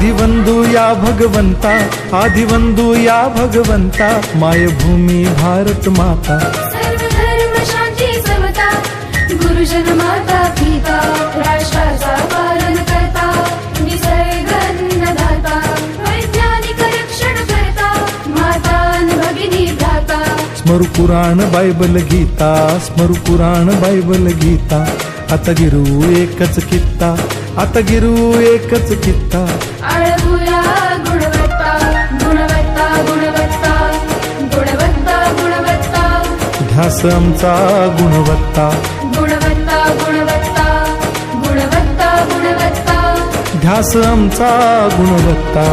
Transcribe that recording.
आदिवंदू या भगवंता, आदिवंदू या भगवंता, मायभूमी भारत माता। सर्व धर्म शांती समता, गुरुजन माता पिता, राष्ट्राचा पालन करता, निसर्ग अन्नदाता, वैज्ञानिक रक्षण करता, माता अन भगिनी भ्राता। स्मरू पुराण बायबल गीता, स्मरू पुराण बायबल गीता, आता गिरू एकच कित्ता, आता गिरू एकच कित्ता। आळवूया गुणवत्ता, गुणवत्ता, गुणवत्ता, गुणवत्ता, गुणवत्ता, ध्यास आमचा गुणवत्ता, गुणवत्ता, गुणवत्ता, गुणवत्ता, गुणवत्ता, ध्यास आमचा गुणवत्ता।